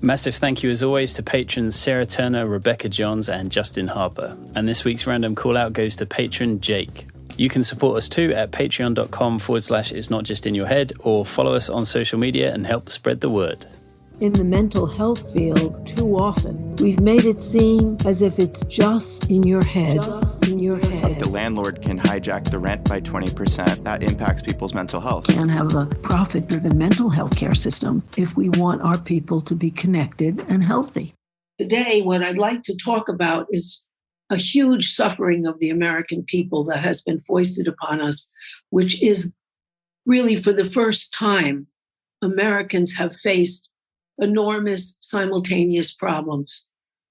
Massive thank you as always to patrons Sarah Turner, Rebecca Johns and Justin Harper. And this week's random call out goes to patron Jake. You can support us too at patreon.com/it's not just in your head, or follow us on social media and help spread the word. In the mental health field, too often, we've made it seem as if it's just in your head. The landlord can hijack the rent by 20%. That impacts people's mental health. We can't have a profit-driven mental health care system if we want our people to be connected and healthy. Today, what I'd like to talk about is a huge suffering of the American people that has been foisted upon us, which is really for the first time, Americans have faced enormous simultaneous problems,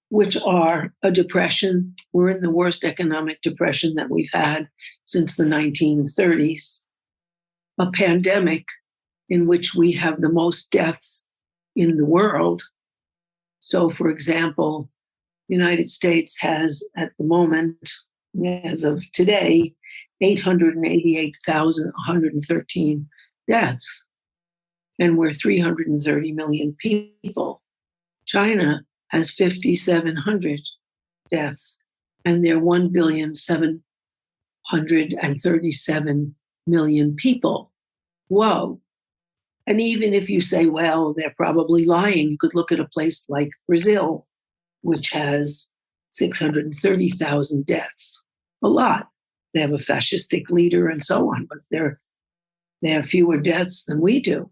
which are a depression. We're in the worst economic depression that we've had since the 1930s, a pandemic in which we have the most deaths in the world. So, for example, the United States has, at the moment, as of today, 888,113 deaths. And we're 330 million people. China has 5,700 deaths, and they're 1,737,000,000 people. Whoa. And even if you say, well, they're probably lying, you could look at a place like Brazil, which has 630,000 deaths. A lot. They have a fascistic leader and so on, but they have fewer deaths than we do.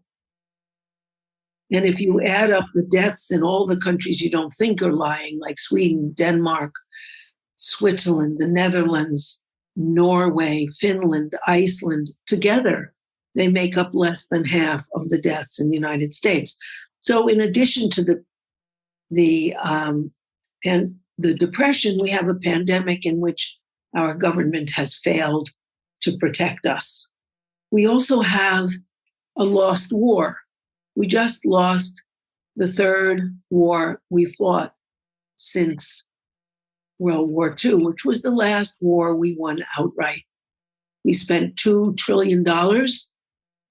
And if you add up the deaths in all the countries you don't think are lying, like Sweden, Denmark, Switzerland, the Netherlands, Norway, Finland, Iceland, together, they make up less than half of the deaths in the United States. So in addition to the depression, we have a pandemic in which our government has failed to protect us. We also have a lost war. We just lost the third war we fought since World War II, which was the last war we won outright. We spent $2 trillion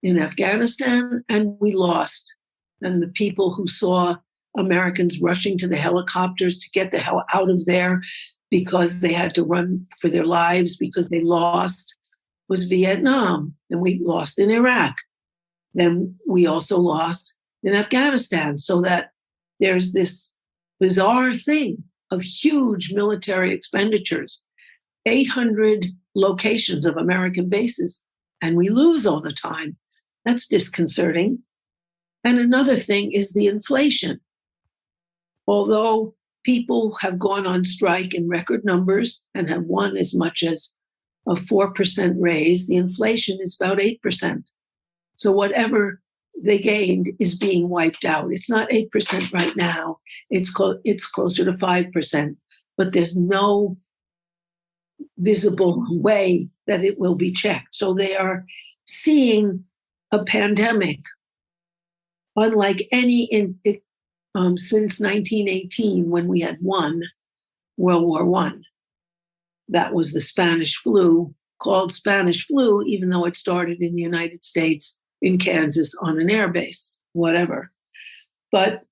in Afghanistan and we lost. And the people who saw Americans rushing to the helicopters to get the hell out of there because they had to run for their lives because they lost was Vietnam. And we lost in Iraq. Then we also lost in Afghanistan, so that there's this bizarre thing of huge military expenditures, 800 locations of American bases, and we lose all the time. That's disconcerting. And another thing is the inflation. Although people have gone on strike in record numbers and have won as much as a 4% raise, the inflation is about 8%. So whatever they gained is being wiped out. It's not 8% right now. It's closer to 5%, but there's no visible way that it will be checked. So they are seeing a pandemic unlike any since 1918, when we had won World War I. That was the Spanish flu, called Spanish flu, even though it started in the United States, in Kansas on an air base, whatever. But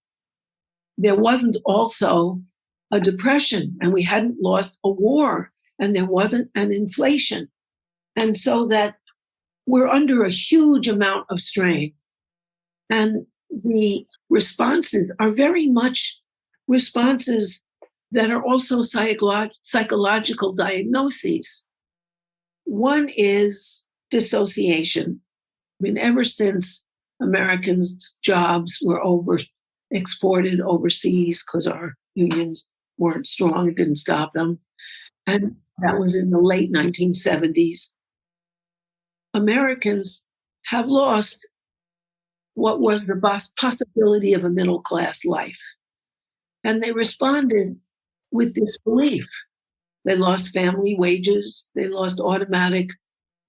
there wasn't also a depression, and we hadn't lost a war, and there wasn't an inflation. And so that we're under a huge amount of strain. And the responses are very much responses that are also psychological diagnoses. One is dissociation. I mean, ever since Americans' jobs were exported overseas because our unions weren't strong, it didn't stop them. And that was in the late 1970s. Americans have lost what was the possibility of a middle-class life. And they responded with disbelief. They lost family wages. They lost automatic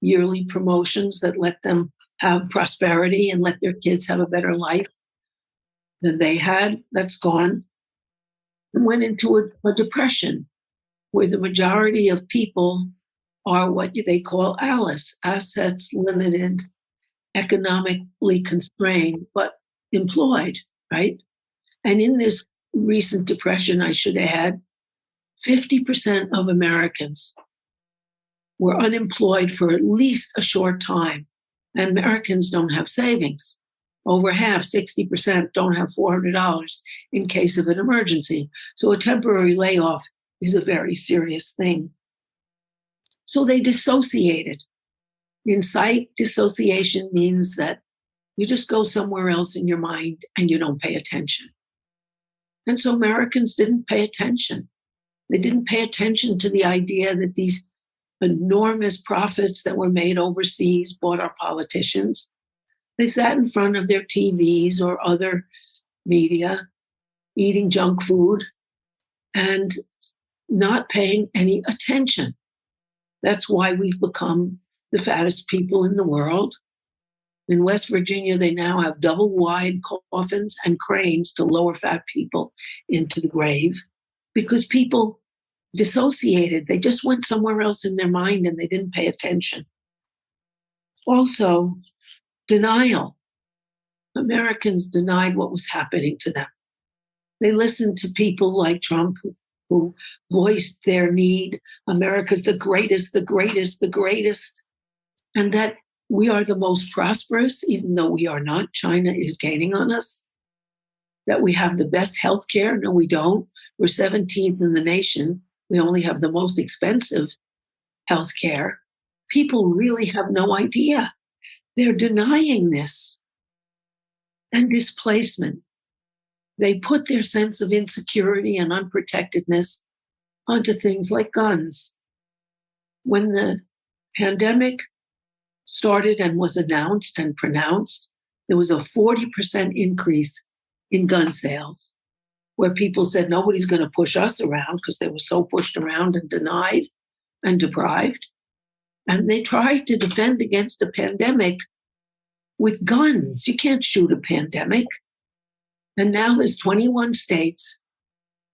yearly promotions that let them have prosperity and let their kids have a better life than they had. That's gone. And went into a depression where the majority of people are what they call ALICE, assets limited, economically constrained, but employed, right? And in this recent depression, I should add, 50% of Americans were unemployed for at least a short time. And Americans don't have savings. Over half, 60%, don't have $400 in case of an emergency. So a temporary layoff is a very serious thing. So they dissociated. In psych, dissociation means that you just go somewhere else in your mind and you don't pay attention. And so Americans didn't pay attention. They didn't pay attention to the idea that these enormous profits that were made overseas bought our politicians. They sat in front of their TVs or other media, eating junk food and not paying any attention. That's why we've become the fattest people in the world. In West Virginia, they now have double wide coffins and cranes to lower fat people into the grave because people dissociated. They just went somewhere else in their mind and they didn't pay attention. Also, denial. Americans denied what was happening to them. They listened to people like Trump who voiced their need. America's the greatest, the greatest, the greatest. And that we are the most prosperous, even though we are not. China is gaining on us. That we have the best healthcare. No, we don't. We're 17th in the nation. We only have the most expensive healthcare. People really have no idea. They're denying this. And displacement. They put their sense of insecurity and unprotectedness onto things like guns. When the pandemic started and was announced and pronounced, there was a 40% increase in gun sales, where people said nobody's going to push us around because they were so pushed around and denied and deprived. And they tried to defend against a pandemic with guns. You can't shoot a pandemic. And now there's 21 states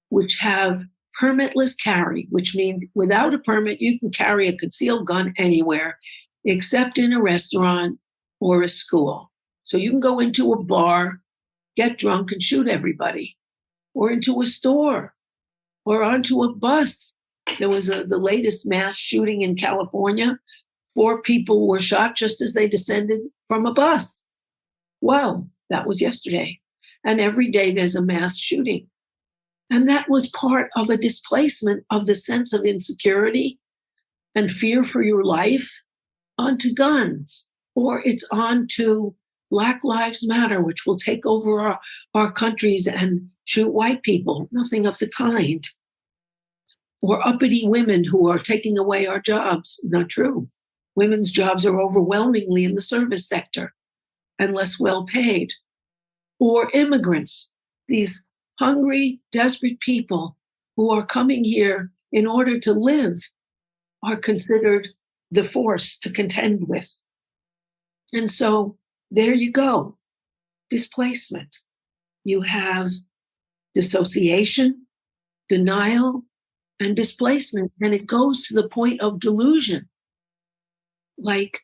which have permitless carry, which means without a permit, you can carry a concealed gun anywhere, except in a restaurant or a school. So you can go into a bar, get drunk and shoot everybody, or into a store, or onto a bus. There was the latest mass shooting in California. 4 people were shot just as they descended from a bus. Wow, that was yesterday. And every day there's a mass shooting. And that was part of a displacement of the sense of insecurity and fear for your life onto guns, or it's onto Black Lives Matter, which will take over our countries and shoot white people. Nothing of the kind. Or uppity women who are taking away our jobs. Not true. Women's jobs are overwhelmingly in the service sector and less well paid. Or immigrants, these hungry, desperate people who are coming here in order to live, are considered the force to contend with. And so there you go, displacement. You have dissociation, denial, and displacement, and it goes to the point of delusion. Like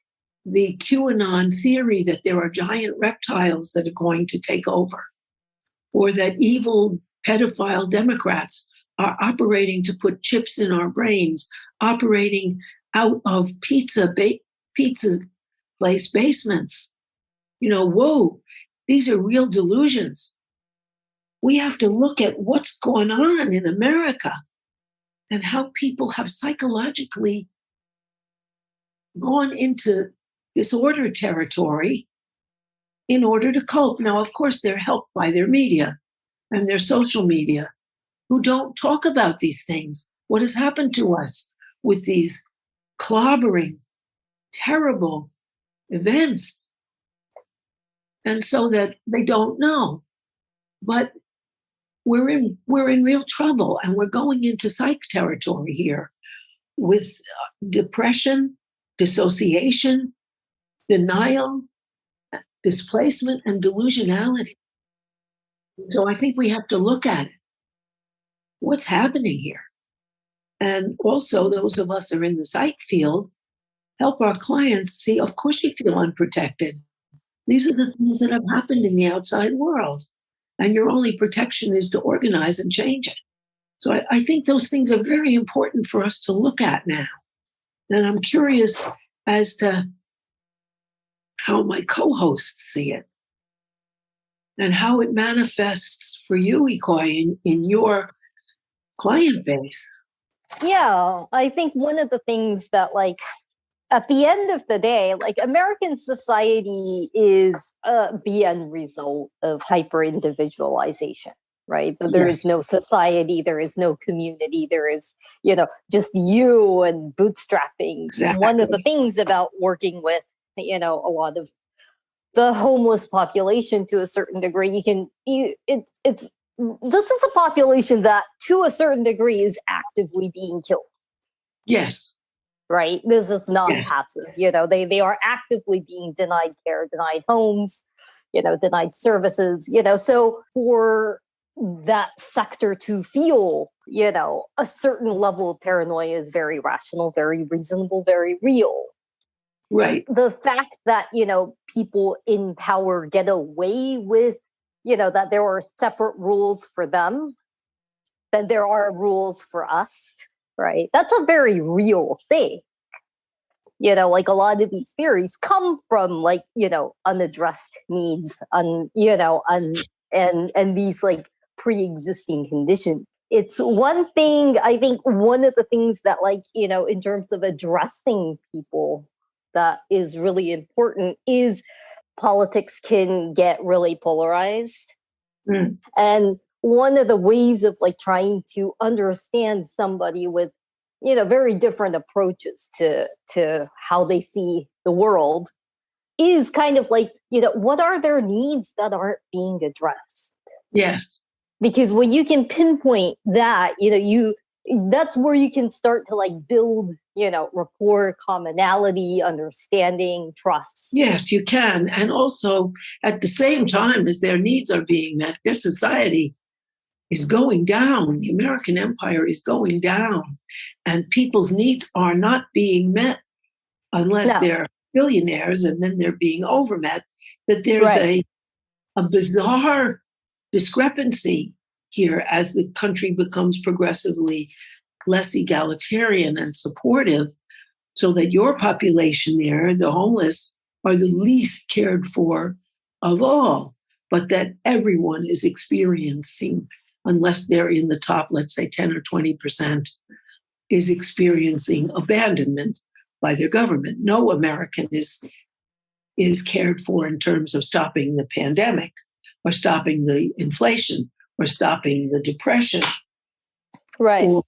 the QAnon theory that there are giant reptiles that are going to take over, or that evil pedophile Democrats are operating to put chips in our brains, operating out of pizza place basements. You know, whoa, these are real delusions. We have to look at what's going on in America and how people have psychologically gone into disorder territory in order to cope. Now, of course, they're helped by their media and their social media, who don't talk about these things. What has happened to us with these clobbering, terrible events? And so that they don't know. But we're in real trouble, and we're going into psych territory here with depression, dissociation, denial, displacement, and delusionality. So I think we have to look at it. What's happening here? And also, those of us who are in the psych field help our clients see, of course, you feel unprotected. These are the things that have happened in the outside world. And your only protection is to organize and change it. So I think those things are very important for us to look at now. And I'm curious as to how my co-hosts see it and how it manifests for you, Ikoi, in your client base. Yeah, I think one of the things that, like, at the end of the day, like, American society is the end result of hyper individualization, right? There is no society, there is no community, there is, just you and bootstrapping. Exactly. One of the things about working with, a lot of the homeless population to a certain degree, this is a population that to a certain degree is actively being killed. Yes. Right? This is not passive. They are actively being denied care, denied homes, denied services, so for that sector to feel, a certain level of paranoia is very rational, very reasonable, very real. Right. The fact that, people in power get away with, that there are separate rules for them, that there are rules for us, right? That's a very real thing. Like, a lot of these theories come from, like, unaddressed needs, and these, like, pre-existing conditions. It's one thing, I think one of the things that, like, in terms of addressing people that is really important is politics can get really polarized. And one of the ways of, like, trying to understand somebody with, very different approaches to how they see the world is kind of like, what are their needs that aren't being addressed? Yes. Because when you can pinpoint that, that's where you can start to, like, build, rapport, commonality, understanding, trust. Yes, you can. And also, at the same time as their needs are being met, their society is going down. The American empire is going down. And people's needs are not being met unless they're billionaires, and then they're being overmet. That there's a bizarre discrepancy here as the country becomes progressively less egalitarian and supportive, so that your population there, the homeless, are the least cared for of all, but that everyone is experiencing, unless they're in the top, let's say 10 or 20%, is experiencing abandonment by their government. No American is cared for in terms of stopping the pandemic or stopping the inflation or stopping the depression. Right. Or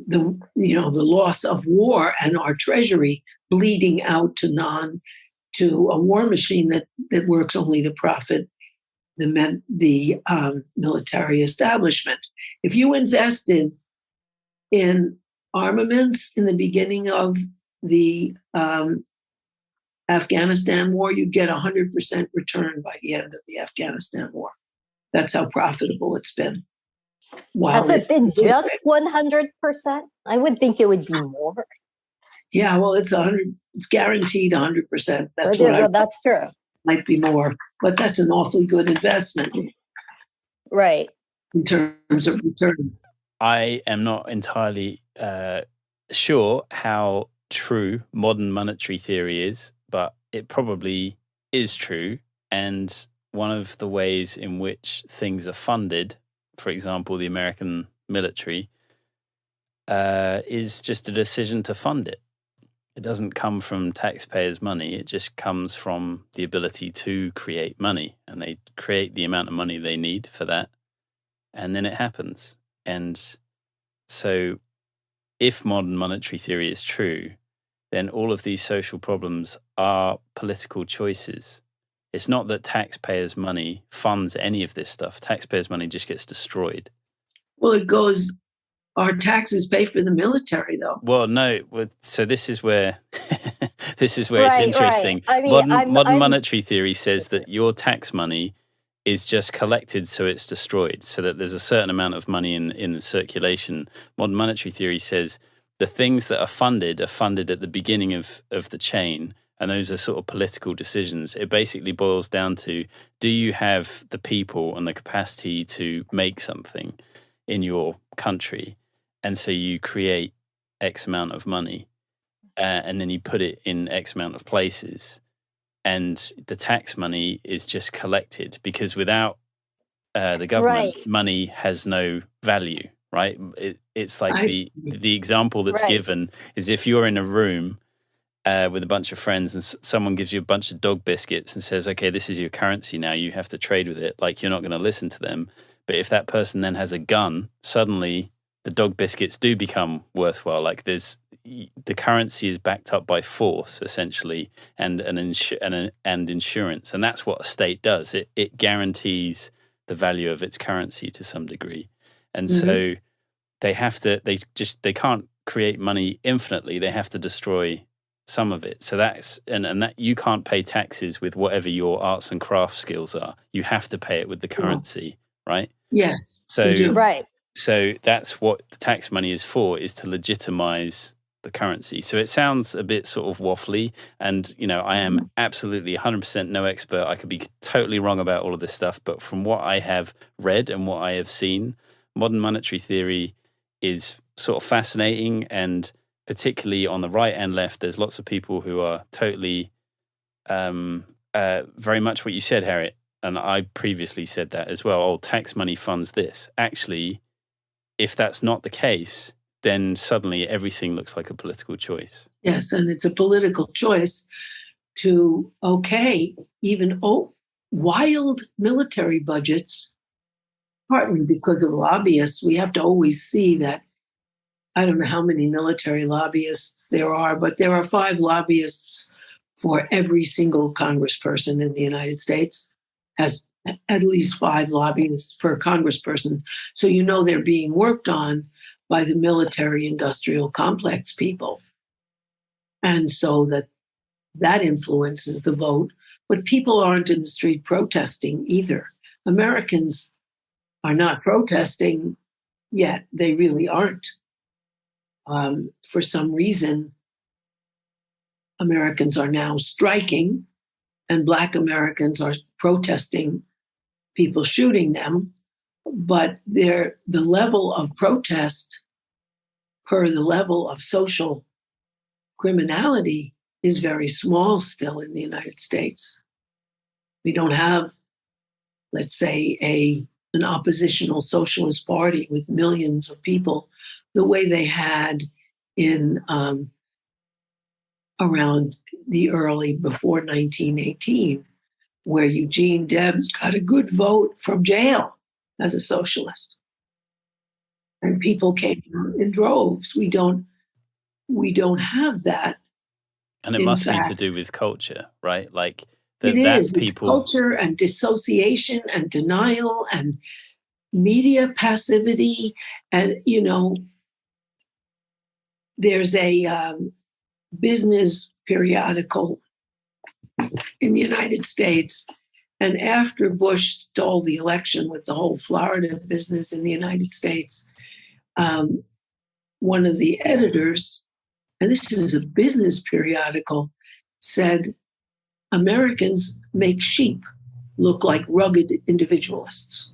the loss of war and our treasury bleeding out to a war machine that works only to profit the military establishment. If you invested in armaments in the beginning of the Afghanistan war, you'd get 100% return by the end of the Afghanistan war. That's how profitable it's been. Has it been just 100%? I would think it would be more. Yeah, well, it's 100. It's guaranteed 100%. That's true. Might be more, but that's an awfully good investment, right? In terms of return. I am not entirely sure how true modern monetary theory is, but it probably is true. And one of the ways in which things are funded, for example, the American military, is just a decision to fund it. It doesn't come from taxpayers' money. It just comes from the ability to create money. And they create the amount of money they need for that. And then it happens. And so if modern monetary theory is true, then all of these social problems are political choices. It's not that taxpayers' money funds any of this stuff. Taxpayers' money just gets destroyed. Well, it goes, our taxes pay for the military, though. Well, no. So this is where it's interesting. Right. I mean, modern monetary theory says that your tax money is just collected so it's destroyed, so that there's a certain amount of money in the circulation. Modern monetary theory says the things that are funded at the beginning of the chain, and those are sort of political decisions. It basically boils down to, do you have the people and the capacity to make something in your country? And so you create X amount of money, and then you put it in X amount of places. And the tax money is just collected, because without the government, money has no value, right? It's like the example that's given is, if you're in a room with a bunch of friends and someone gives you a bunch of dog biscuits and says, okay, this is your currency now, you have to trade with it. Like, you're not going to listen to them. But if that person then has a gun, suddenly the dog biscuits do become worthwhile. Like, the currency is backed up by force, essentially, and insurance. And that's what a state does. It guarantees the value of its currency to some degree. And so they can't create money infinitely. They have to destroy some of it. So that's, and that you can't pay taxes with whatever your arts and crafts skills are. You have to pay it with the currency, right? Yes. So that's what the tax money is for, is to legitimize the currency. So it sounds a bit sort of waffly, and I am absolutely 100% no expert. I could be totally wrong about all of this stuff, but from what I have read and what I have seen, modern monetary theory is sort of fascinating. And particularly on the right and left, there's lots of people who are totally very much what you said, Harriet, and I previously said that as well. Oh, tax money funds this. Actually, if that's not the case, then suddenly everything looks like a political choice. Yes, and it's a political choice to, even wild military budgets, partly because of lobbyists. We have to always see that, I don't know how many military lobbyists there are, but there are 5 lobbyists for every single congressperson in the United States, has at least 5 lobbyists per congressperson. So they're being worked on by the military industrial complex people. And so that influences the vote. But people aren't in the street protesting either. Americans are not protesting yet. They really aren't. For some reason, Americans are now striking, and Black Americans are protesting people shooting them. But the level of protest per the level of social criminality is very small still in the United States. We don't have, let's say, an oppositional socialist party with millions of people the way they had in around the before 1918, where Eugene Debs got a good vote from jail as a socialist. And people came in droves. We don't have that. And it must be to do with culture, right? Like it's culture and dissociation and denial and media passivity. And, there's a business periodical in the United States. And after Bush stole the election with the whole Florida business in the United States, one of the editors, and this is a business periodical, said, Americans make sheep look like rugged individualists.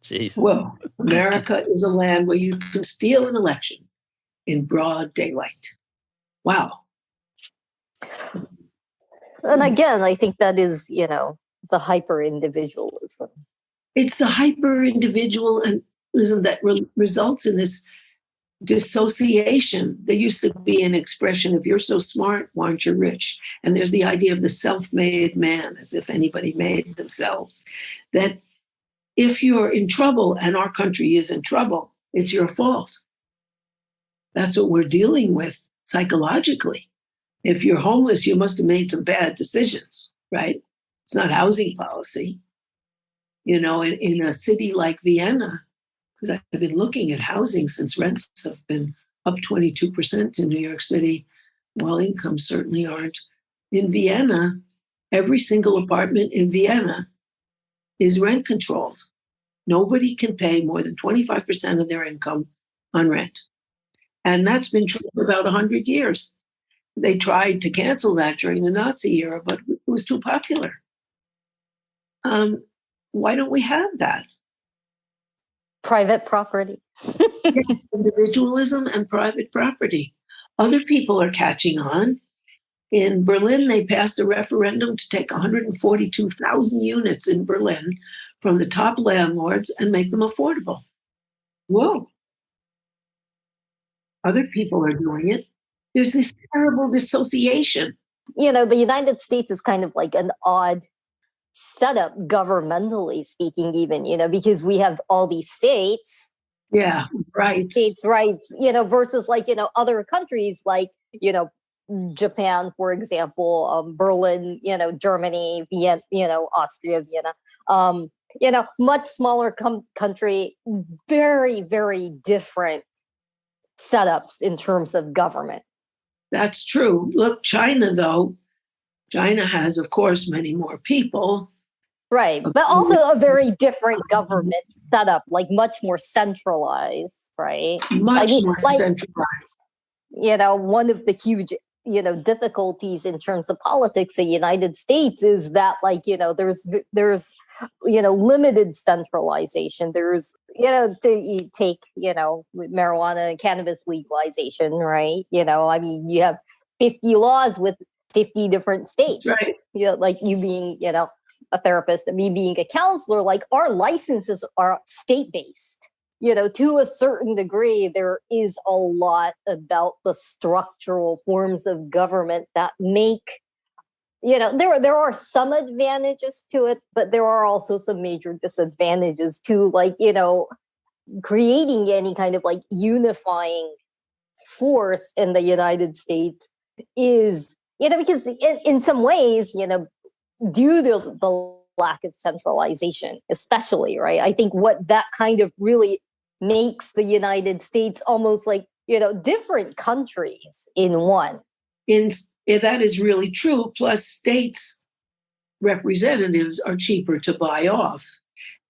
Jeez. Well, America is a land where you can steal an election in broad daylight. Wow. And again, I think that is, the hyper-individualism. It's the hyper-individualism that results in this dissociation. There used to be an expression, if you're so smart, why aren't you rich? And there's the idea of the self-made man, as if anybody made themselves. That if you're in trouble and our country is in trouble, it's your fault. That's what we're dealing with psychologically. If you're homeless, you must have made some bad decisions, right? It's not housing policy. In a city like Vienna, because I've been looking at housing since rents have been up 22% in New York City, while incomes certainly aren't. In Vienna, every single apartment in Vienna is rent controlled. Nobody can pay more than 25% of their income on rent. And that's been true for about 100 years. They tried to cancel that during the Nazi era, but it was too popular. Why don't we have that? Private property. Yes, individualism and private property. Other people are catching on. In Berlin, they passed a referendum to take 142,000 units in Berlin from the top landlords and make them affordable. Whoa. Other people are doing it. There's this terrible dissociation. The United States is kind of like an odd setup, governmentally speaking, even, because we have all these states. Yeah, rights. States' rights, versus like, other countries like, Japan, for example, Berlin, Germany, Vienna, Austria, Vienna, much smaller country, very, very different setups in terms of government. That's true. Look, China, though, China has, of course, many more people. Right. But also a very different government setup, like much more centralized, right? Much more centralized. One of the huge, difficulties in terms of politics in the United States is that, like, there's limited centralization. There's, to take, marijuana and cannabis legalization, right? You have 50 laws with 50 different states. Right. Like you being, a therapist and me being a counselor, like our licenses are state-based. To a certain degree, there is a lot about the structural forms of government that make, there are some advantages to it, but there are also some major disadvantages to, like, creating any kind of like unifying force in the United States is, because in some ways, due to the lack of centralization, especially, right? I think what that kind of really makes the United States almost like, different countries in one. That is really true. Plus, states' representatives are cheaper to buy off.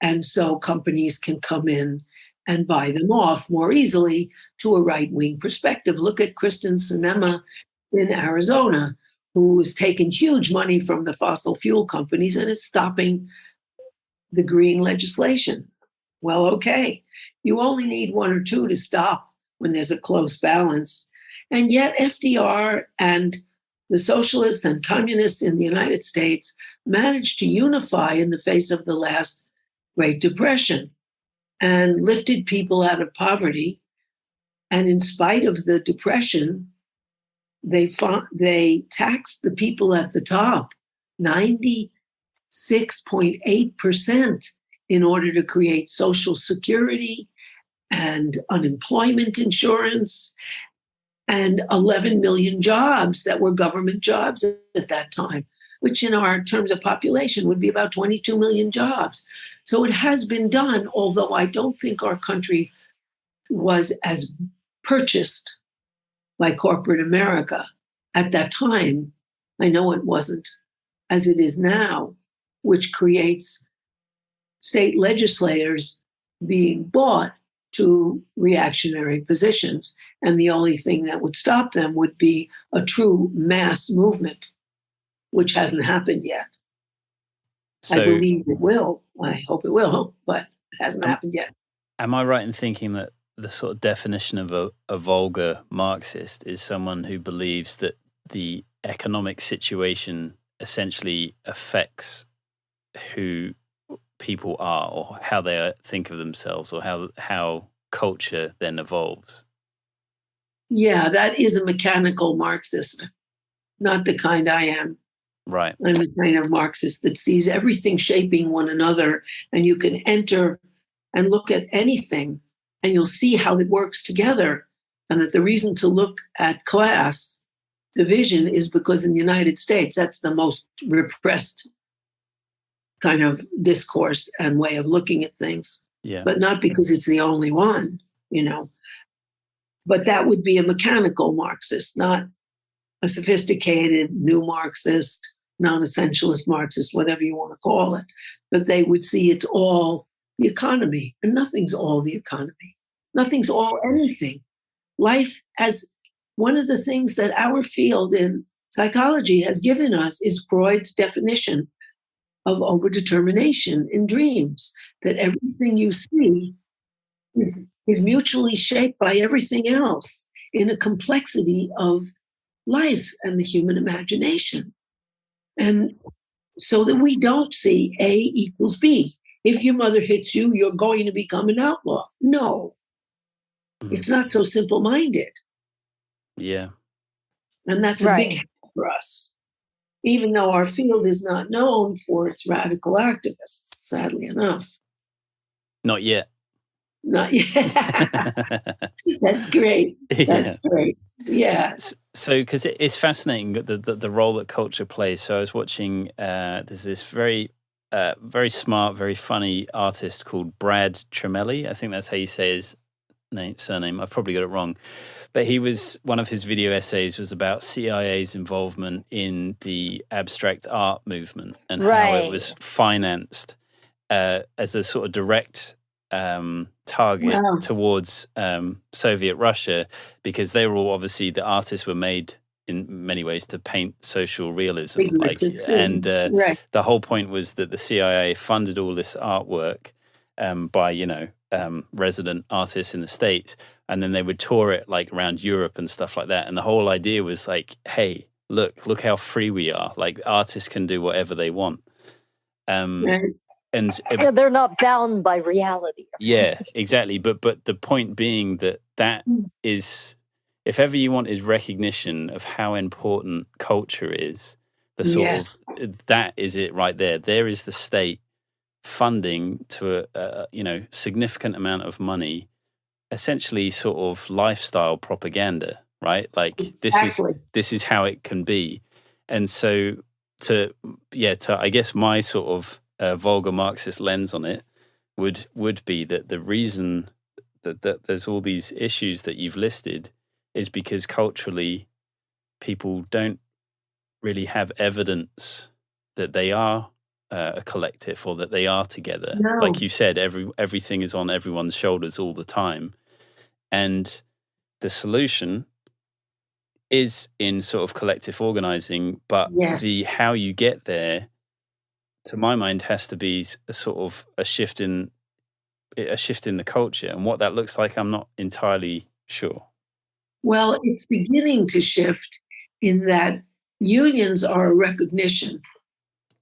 And so companies can come in and buy them off more easily to a right-wing perspective. Look at Kristen Sinema in Arizona, who's taken huge money from the fossil fuel companies and is stopping the green legislation. Well, okay, you only need one or two to stop when there's a close balance. And yet FDR and the socialists and communists in the United States managed to unify in the face of the last Great Depression and lifted people out of poverty. And in spite of the Depression, they taxed the people at the top 96.8% in order to create Social Security and unemployment insurance and 11 million jobs that were government jobs at that time, which in our terms of population would be about 22 million jobs. So it has been done, although I don't think our country was as purchased by corporate America at that time. I know it wasn't as it is now, which creates state legislators being bought to reactionary positions. And the only thing that would stop them would be a true mass movement, which hasn't happened yet. So, I believe it will. I hope it will, but it hasn't happened yet. Am I right in thinking that the sort of definition of a vulgar Marxist is someone who believes that the economic situation essentially affects who people are or how they think of themselves or how culture then evolves? Yeah, that is a mechanical Marxist, not the kind I am. Right. I'm the kind of Marxist that sees everything shaping one another, and you can enter and look at anything and you'll see how it works together. And that the reason to look at class division is because in the United States, that's the most repressed kind of discourse and way of looking at things. Yeah. But not because it's the only one, But that would be a mechanical Marxist, not a sophisticated new Marxist, non-essentialist Marxist, whatever you want to call it. But they would see it's all the economy, and nothing's all the economy. Nothing's all anything. Life, as one of the things that our field in psychology has given us is Freud's definition of overdetermination in dreams, that everything you see is mutually shaped by everything else in a complexity of life and the human imagination. And so that we don't see A equals B. If your mother hits you, you're going to become an outlaw. No, it's not so simple-minded. Yeah. And that's a big help for us, even though our field is not known for its radical activists, sadly enough. Not yet. Not yet. That's great. That's great. Yeah. So, because it's fascinating the role that culture plays. So I was watching, there's this very smart, very funny artist called Brad Tremelli. I think that's how you say his surname. I've probably got it wrong. But one of his video essays was about CIA's involvement in the abstract art movement and how it was financed as a sort of direct target towards Soviet Russia, because they were all, obviously, the artists were made in many ways to paint social realism, the whole point was that the CIA funded all this artwork by resident artists in the States, and then they would tour it like around Europe and stuff like that. And the whole idea was like, hey, look how free we are. Like, artists can do whatever they want. And they're not bound by reality. Yeah, exactly. But the point being that is, if ever you wanted recognition of how important culture is, the sort of, that is it right there. There is the state funding to a significant amount of money, essentially sort of lifestyle propaganda, right? Like, exactly. this is how it can be. And so to I guess my sort of vulgar Marxist lens on it would be that the reason that there's all these issues that you've listed is because culturally people don't really have evidence that they are a collective or that they are together. No. Like you said, everything is on everyone's shoulders all the time. And the solution is in sort of collective organizing, but the how you get there, to my mind, has to be a sort of a shift in the culture. And what that looks like, I'm not entirely sure. Well, it's beginning to shift in that unions are a recognition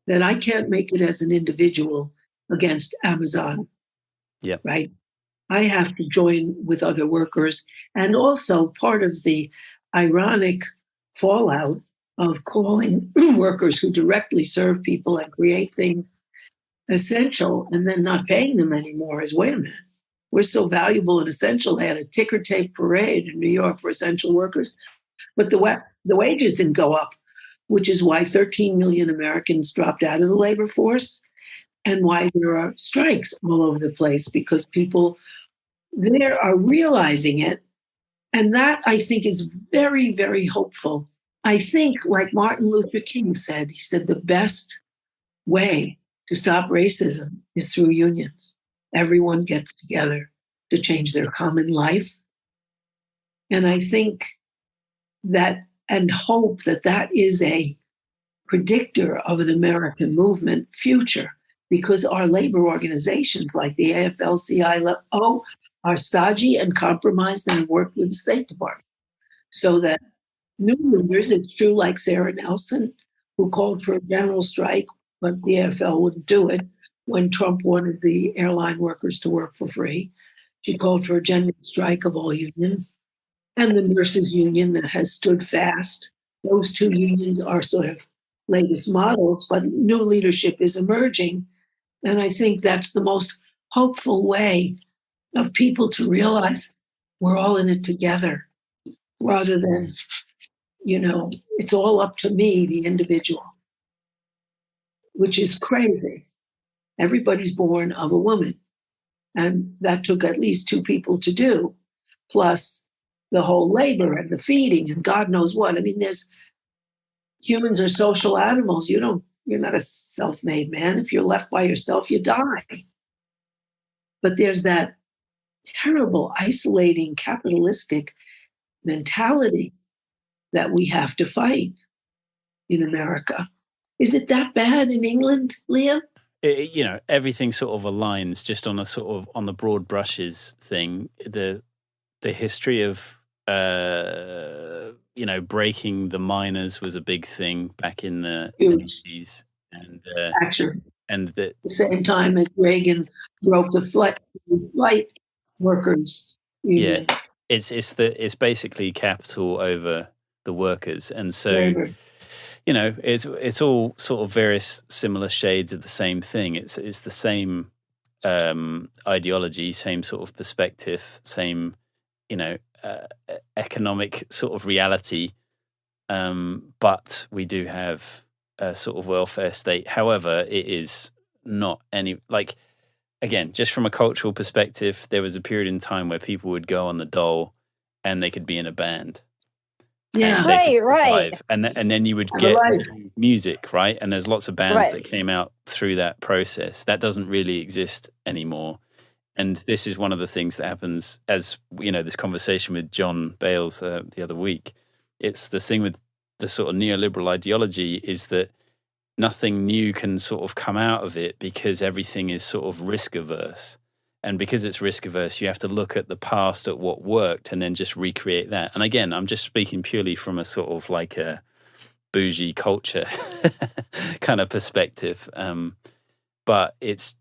that I can't make it as an individual against Amazon. Yeah. Right. I have to join with other workers. And also part of the ironic fallout of calling workers who directly serve people and create things essential and then not paying them anymore is, wait a minute, we're so valuable and essential. They had a ticker tape parade in New York for essential workers, but the wages didn't go up, which is why 13 million Americans dropped out of the labor force and why there are strikes all over the place, because people there are realizing it. And that, I think, is very, very hopeful. I think, like Martin Luther King said, he said the best way to stop racism is through unions. Everyone gets together to change their common life. And I think that and hope that is a predictor of an American movement future, because our labor organizations like the AFL-CIO are stodgy and compromised and work with the State Department. So that new leaders, it's true, like Sarah Nelson, who called for a general strike, but the AFL wouldn't do it when Trump wanted the airline workers to work for free. She called for a general strike of all unions. And the nurses union that has stood fast. Those two unions are sort of latest models, but new leadership is emerging. And I think that's the most hopeful way of people to realize we're all in it together, rather than, it's all up to me, the individual, which is crazy. Everybody's born of a woman. And that took at least two people to do, plus the whole labor and the feeding and God knows what. I mean, humans are social animals. You're not a self-made man. If you're left by yourself, you die. But there's that terrible, isolating, capitalistic mentality that we have to fight in America. Is it that bad in England, Liam? Everything sort of aligns just on a sort of on the broad brushes thing. The history of breaking the miners was a big thing back in the Huge. 80s, and Action. and the same time as Reagan broke the flight workers union. Yeah, it's basically capital over the workers, and so Labor. it's all sort of various similar shades of the same thing. It's the same ideology, same sort of perspective, same economic sort of reality, but we do have a sort of welfare state. However, it is not again, just from a cultural perspective, there was a period in time where people would go on the dole and they could be in a band. Yeah, right. And then you would get music, right? And there's lots of bands that came out through that process. That doesn't really exist anymore. And this is one of the things that happens, as this conversation with John Bales the other week. It's the thing with the sort of neoliberal ideology is that nothing new can sort of come out of it because everything is sort of risk averse. And because it's risk averse, you have to look at the past, at what worked, and then just recreate that. And again, I'm just speaking purely from a sort of like a bougie culture kind of perspective. But it's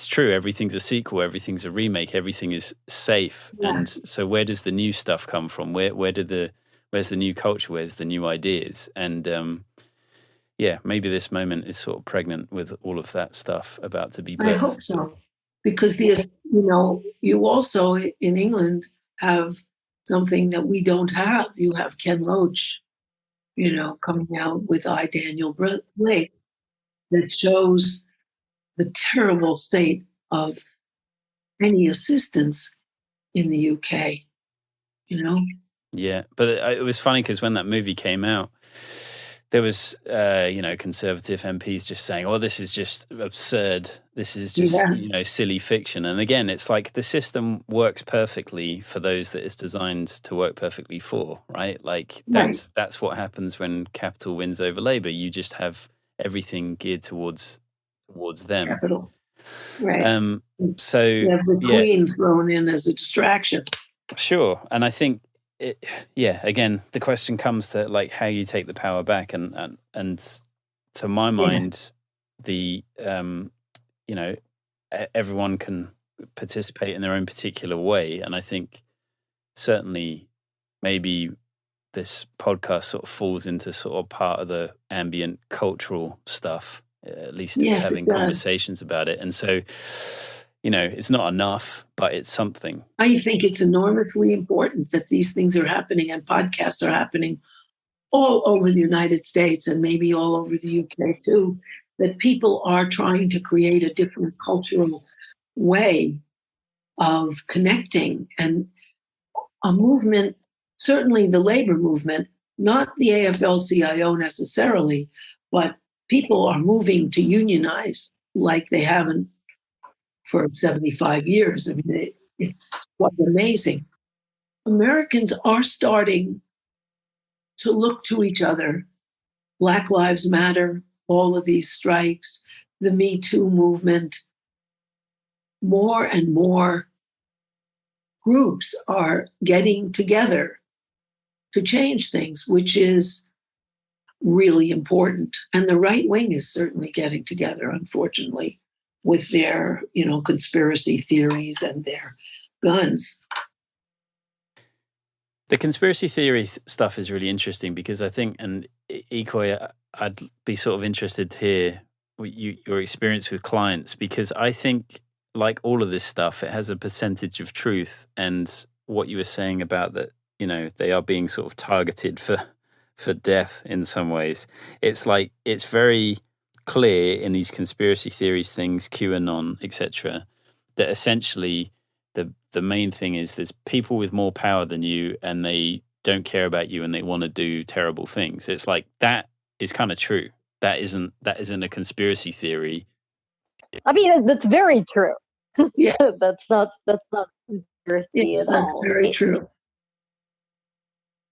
true. Everything's a sequel. Everything's a remake. Everything is safe. Yeah. And so where does the new stuff come from? Where's the new culture? Where's the new ideas? And maybe this moment is sort of pregnant with all of that stuff about to be birthed. I hope so. Because you also in England have something that we don't have. You have Ken Loach, coming out with I, Daniel Blake, that shows the terrible state of any assistance in the UK, Yeah, but it was funny because when that movie came out, there was, conservative MPs just saying, "Oh, this is just absurd. This is just, silly fiction." And again, it's like the system works perfectly for those that it's designed to work perfectly for, right? Like that's what happens when capital wins over Labour. You just have everything geared towards them. Capital, right? So you have the Queen thrown in as a distraction. Sure, and I think. Again, the question comes to like how you take the power back, and to my mind, the everyone can participate in their own particular way, and I think certainly maybe this podcast sort of falls into sort of part of the ambient cultural stuff. At least it's having conversations about it, and so. It's not enough, but it's something. I think it's enormously important that these things are happening and podcasts are happening all over the United States and maybe all over the UK too, that people are trying to create a different cultural way of connecting and a movement, certainly the labor movement, not the AFL-CIO necessarily, but people are moving to unionize like they haven't for 75 years. I mean, it's quite amazing. Americans are starting to look to each other. Black Lives Matter, all of these strikes, the Me Too movement. More and more groups are getting together to change things, which is really important. And the right wing is certainly getting together, unfortunately, with their, conspiracy theories and their guns. The conspiracy theory stuff is really interesting because I think, and Ikoi, I'd be sort of interested to hear your experience with clients, because I think, like all of this stuff, it has a percentage of truth. And what you were saying about that, they are being sort of targeted for death in some ways. It's like, it's very clear in these conspiracy theories things, QAnon, etc., that essentially the main thing is there's people with more power than you and they don't care about you and they want to do terrible things. It's like that is kind of true. That isn't a conspiracy theory. I mean, that's very true. Yes. that's not conspiracy at all. That's very true.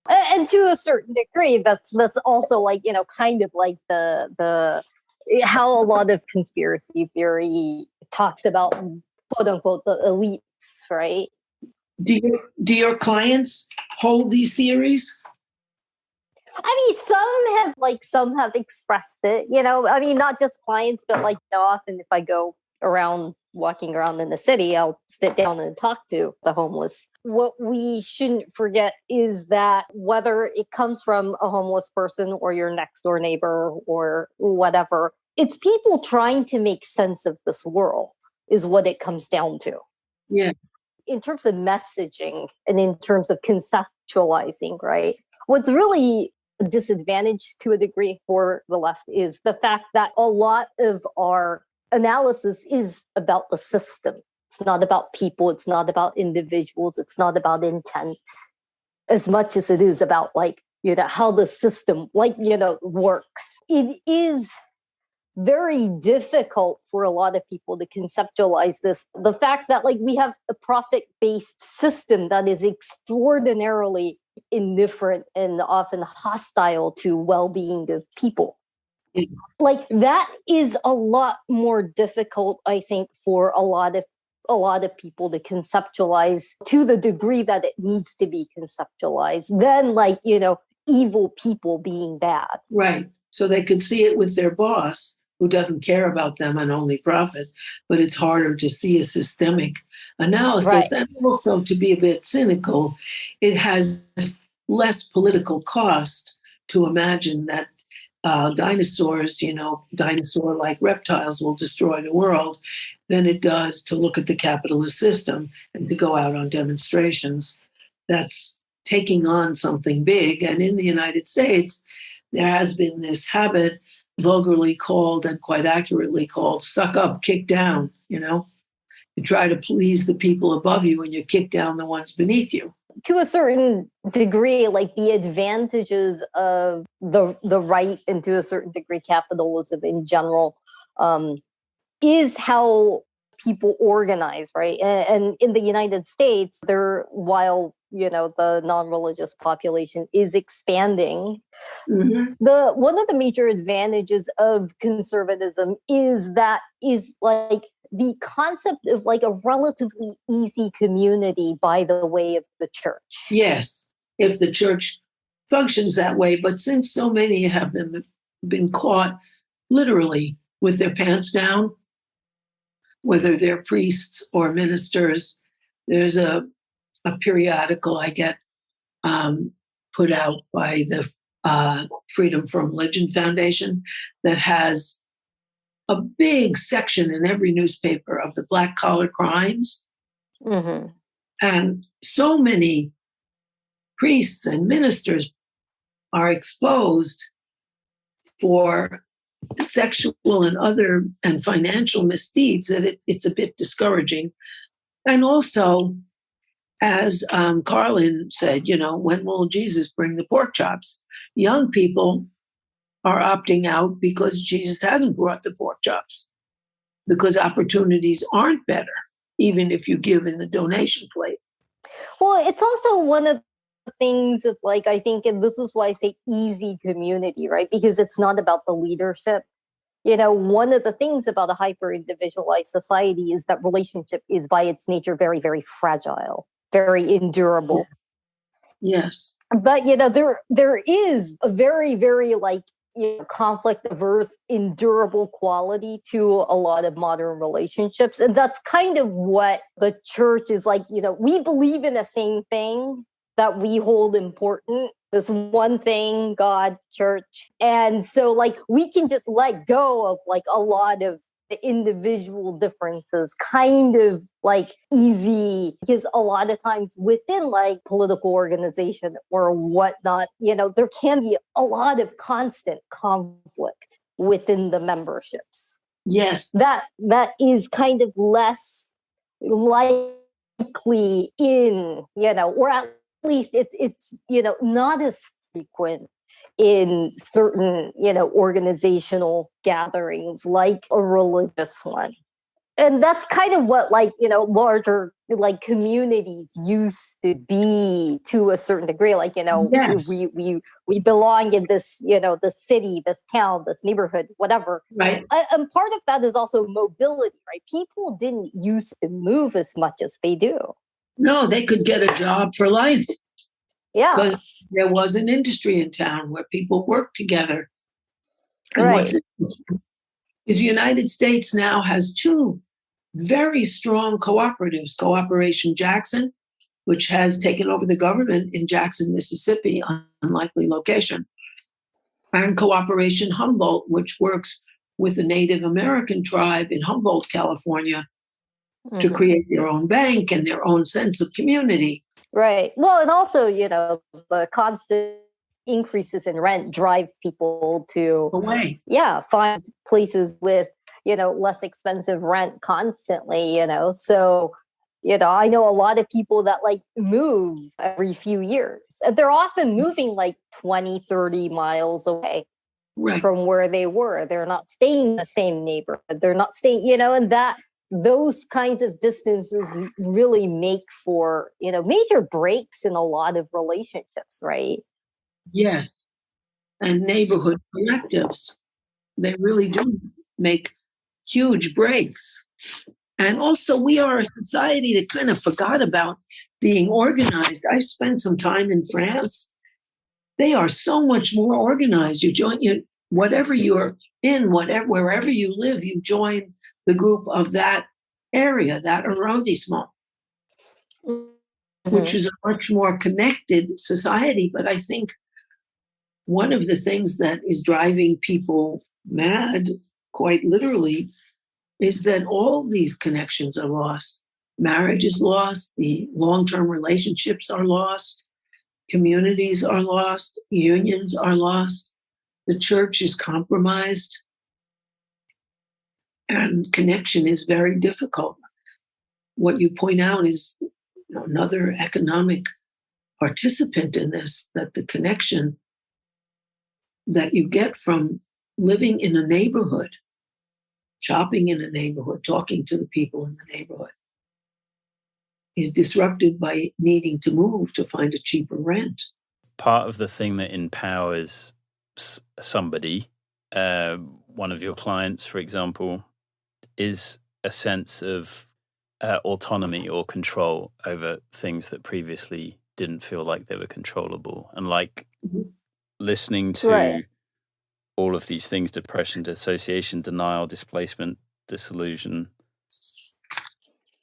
And to a certain degree, that's also like, kind of like the how a lot of conspiracy theory talks about, quote unquote, the elites, right? Do your clients hold these theories? I mean, some have expressed it, I mean, not just clients, but like, often if I go around walking around in the city, I'll sit down and talk to the homeless. What we shouldn't forget is that whether it comes from a homeless person or your next door neighbor or whatever, it's people trying to make sense of this world is what it comes down to. Yeah. In terms of messaging and in terms of conceptualizing, right? What's really a disadvantage to a degree for the left is the fact that a lot of our analysis is about the system. It's not about people. It's not about individuals. It's not about intent as much as it is about how the system works. It is very difficult for a lot of people to conceptualize this. The fact that we have a profit-based system that is extraordinarily indifferent and often hostile to well-being of people. That is a lot more difficult, I think, for a lot of people to conceptualize to the degree that it needs to be conceptualized than evil people being bad. Right. So they could see it with their boss who doesn't care about them and only profit, but it's harder to see a systemic analysis. Right. And also, to be a bit cynical, it has less political cost to imagine that dinosaurs, dinosaur-like reptiles will destroy the world than it does to look at the capitalist system and to go out on demonstrations. That's taking on something big. And in the United States, there has been this habit, vulgarly called and quite accurately called, suck up, kick down, You try to please the people above you and you kick down the ones beneath you. To a certain degree, the advantages of the right and to a certain degree capitalism in general is how people organize, right? And in the United States, while the non-religious population is expanding, Mm-hmm. one of the major advantages of conservatism is the concept of a relatively easy community by the way of the church. Yes, if the church functions that way. But since so many have them been caught literally with their pants down, whether they're priests or ministers, there's a periodical I get put out by the Freedom from Religion Foundation that has a big section in every newspaper of the black collar crimes. Mm-hmm. And so many priests and ministers are exposed for sexual and other and financial misdeeds that it's a bit discouraging. And also, as Carlin said, when will Jesus bring the pork chops? Young people are opting out because Jesus hasn't brought the pork chops, because opportunities aren't better, even if you give in the donation plate. Well, it's also one of the things of I think, and this is why I say easy community, right? Because it's not about the leadership. One of the things about a hyper-individualized society is that relationship is by its nature very, very fragile, very endurable. Yes. But, there is a very, very conflict averse, endurable quality to a lot of modern relationships. And that's kind of what the church is we believe in the same thing that we hold important, this one thing, God, church. And so we can just let go of a lot of the individual differences kind of easy, because a lot of times within political organization or whatnot, there can be a lot of constant conflict within the memberships. Yes. That is kind of less likely in, or at least it's not as frequent in certain, organizational gatherings like a religious one. And that's kind of what, like, larger, like, communities used to be to a certain degree. Like, Yes. we belong in this, this city, this town, this neighborhood, whatever. Right. And part of that is also mobility, right? People didn't used to move as much as they do. No, they could get a job for life Yeah. because there was an industry in town where people worked together. And Right. is the United States now has two very strong cooperatives, Cooperation Jackson, which has taken over the government in Jackson, Mississippi, unlikely location, and Cooperation Humboldt, which works with the Native American tribe in Humboldt, California, to create their own bank and their own sense of community. Right. Well, and also, the constant increases in rent drive people to Away. Find places with, less expensive rent constantly, So, I know a lot of people that like move every few years. They're often moving like 20, 30 miles away from where they were. They're not staying in the same neighborhood. They're not staying, and those kinds of distances really make for, major breaks in a lot of relationships, right? Yes. And neighborhood collectives. They really do make huge breaks. And also, we are a society that kind of forgot about being organized. I spent some time in France. They are so much more organized. Whatever you're in, wherever you live, you join the group of that area, that arrondissement, which is a much more connected society. But I think one of the things that is driving people mad, quite literally, is that all these connections are lost. Marriage is lost, the long-term relationships are lost, communities are lost, unions are lost, the church is compromised, and connection is very difficult. What you point out is another economic participant in this, that the connection that you get from living in a neighborhood, shopping in a neighborhood, talking to the people in the neighborhood, is disrupted by needing to move to find a cheaper rent. Part of the thing that empowers somebody, one of your clients, for example, is a sense of autonomy or control over things that previously didn't feel like they were controllable. And like listening to all of these things, depression, dissociation, denial, displacement, disillusion,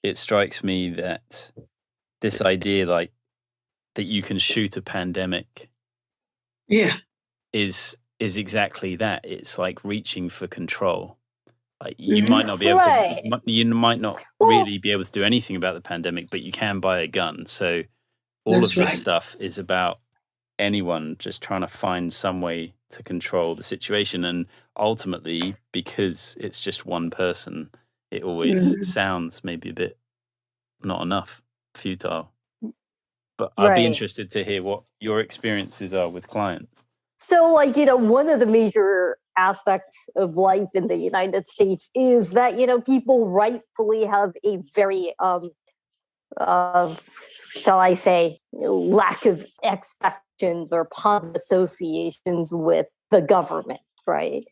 it strikes me that this idea like that you can shoot a pandemic is exactly that. It's like reaching for control. Like you might not be able to, you might not really be able to do anything about the pandemic, but you can buy a gun. So all of this stuff is about anyone just trying to find some way to control the situation. And ultimately, because it's just one person, it always sounds maybe a bit not enough, futile. But I'd be interested to hear what your experiences are with clients. So, like, one of the major aspects of life in the United States is that, people rightfully have a very, shall I say, lack of expectations or positive associations with the government, right?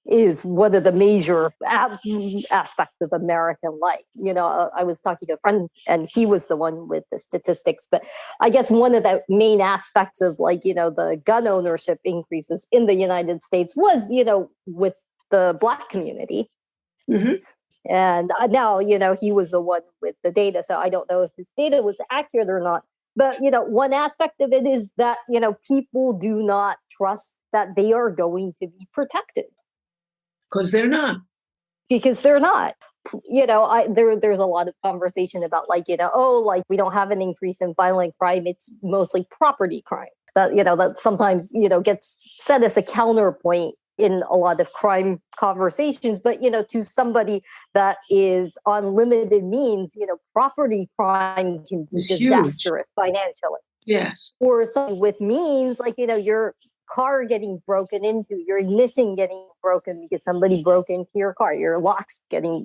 Is one of the major aspects of American life. I was talking to a friend and he was the one with the statistics, but I guess one of the main aspects of the gun ownership increases in the United States was, with the Black community. And now, he was the one with the data. So I don't know if his data was accurate or not. But, one aspect of it is that, people do not trust that they are going to be protected. Because they're not. There's a lot of conversation about we don't have an increase in violent crime. It's mostly property crime that sometimes, gets set as a counterpoint in a lot of crime conversations. But, to somebody that is on limited means, property crime can be disastrous financially. Yes. Or something with means, you're car getting broken into, your ignition getting broken because somebody broke into your car, your locks getting,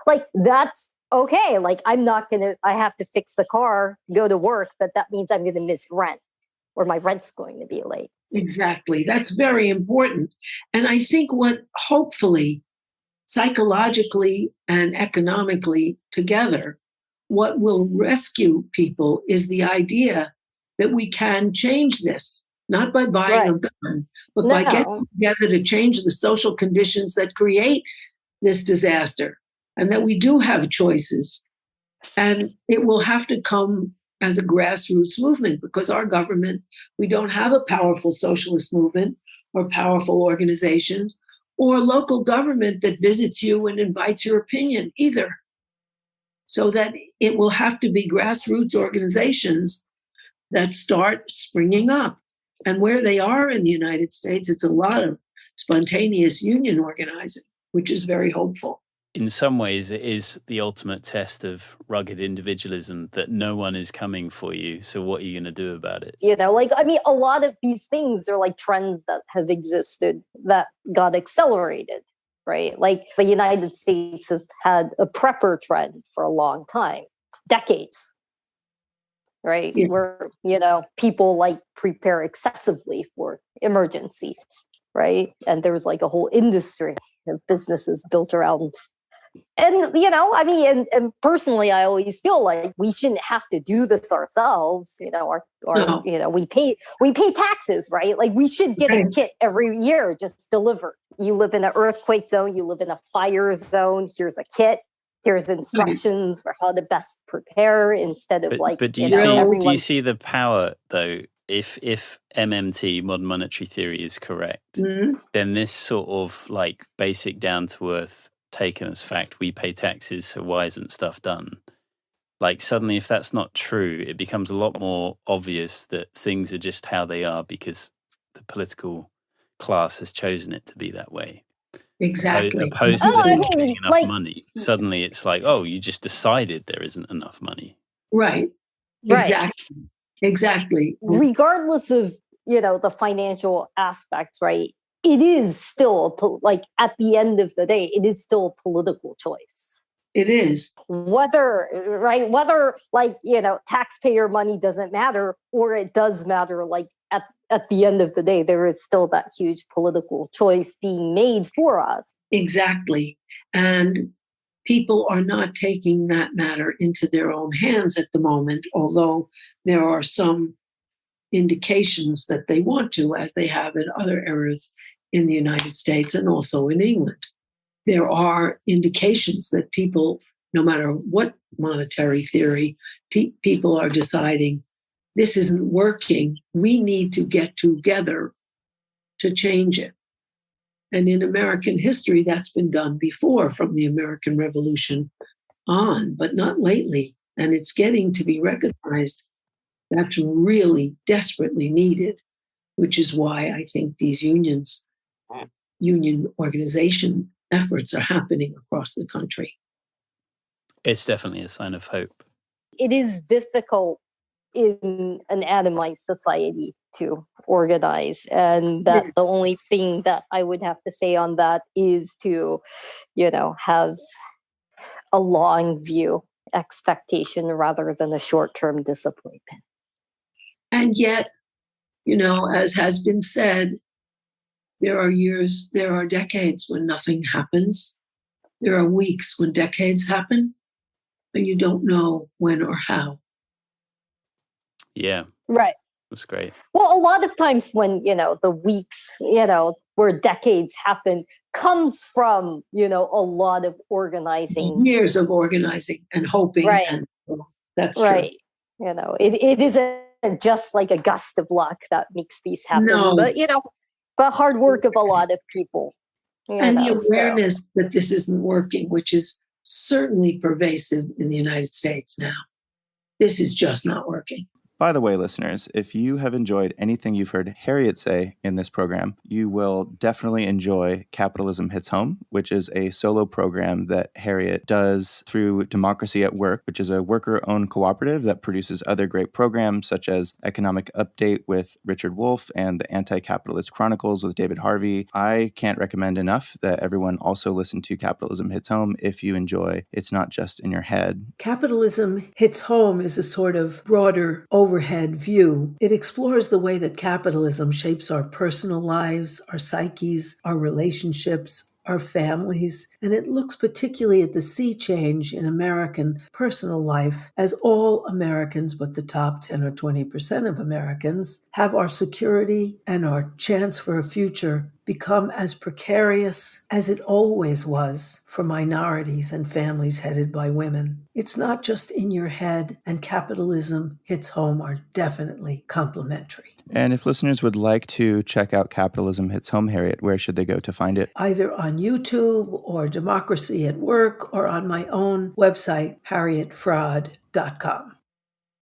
like that's okay. Like I have to fix the car, go to work, but that means I'm going to miss rent or my rent's going to be late. Exactly. That's very important. And I think what hopefully psychologically and economically together, what will rescue people is the idea that we can change this, not by buying a gun, but by getting together to change the social conditions that create this disaster, and that we do have choices. And it will have to come as a grassroots movement, because our government, we don't have a powerful socialist movement or powerful organizations or local government that visits you and invites your opinion either. So that it will have to be grassroots organizations that start springing up. And where they are in the United States, it's a lot of spontaneous union organizing, which is very hopeful. In some ways, it is the ultimate test of rugged individualism that no one is coming for you. So what are you going to do about it? A lot of these things are like trends that have existed that got accelerated, right? Like the United States has had a prepper trend for a long time, decades, right? Yeah. Where, people like prepare excessively for emergencies, right? And there's like a whole industry of businesses built around. And, and personally, I always feel like we shouldn't have to do this ourselves. We pay taxes, right? Like we should get a kit every year just delivered. You live in an earthquake zone, you live in a fire zone. Here's a kit. Here's instructions for how to best prepare instead of But do you see the power though? If MMT, modern monetary theory, is correct, then this sort of like basic down to earth taken as fact, we pay taxes, so why isn't stuff done? Like suddenly, if that's not true, it becomes a lot more obvious that things are just how they are because the political class has chosen it to be that way. Exactly. Opposed to there not being enough money. Suddenly it's like, oh, you just decided there isn't enough money. Right. Exactly. Regardless of, the financial aspects, right? It is still at the end of the day, it is still a political choice. It is. Whether taxpayer money doesn't matter, or it does matter, like at the end of the day, there is still that huge political choice being made for us. Exactly. And people are not taking that matter into their own hands at the moment, although there are some indications that they want to, as they have in other areas in the United States and also in England. There are indications that people, no matter what monetary theory, people are deciding this isn't working. We need to get together to change it. And in American history, that's been done before, from the American Revolution on, but not lately. And it's getting to be recognized. That's really desperately needed, which is why I think these union organization efforts are happening across the country. It's definitely a sign of hope. It is difficult in an atomized society to organize, and that the only thing that I would have to say on that is to, have a long view expectation rather than a short-term disappointment. And yet, as has been said, there are decades when nothing happens. There are weeks when decades happen, and you don't know when or how. Yeah. Right. That's great. Well, a lot of times when, the weeks, where decades happen comes from, a lot of organizing. Years of organizing and hoping. Right. And that's right. true. It isn't just like a gust of luck that makes these happen. No. But hard work of a lot of people. And the awareness that this isn't working, which is certainly pervasive in the United States now. This is just not working. By the way, listeners, if you have enjoyed anything you've heard Harriet say in this program, you will definitely enjoy Capitalism Hits Home, which is a solo program that Harriet does through Democracy at Work, which is a worker-owned cooperative that produces other great programs such as Economic Update with Richard Wolff and the Anti-Capitalist Chronicles with David Harvey. I can't recommend enough that everyone also listen to Capitalism Hits Home if you enjoy It's Not Just in Your Head. Capitalism Hits Home is a sort of broader overhead view. It explores the way that capitalism shapes our personal lives, our psyches, our relationships, our families, and it looks particularly at the sea change in American personal life as all Americans, but the top 10 or 20% of Americans, have our security and our chance for a future become as precarious as it always was for minorities and families headed by women. It's not just in your head, and Capitalism Hits Home are definitely complementary. And if listeners would like to check out Capitalism Hits Home, Harriet, where should they go to find it? Either on YouTube or Democracy at Work or on my own website, harrietfraud.com.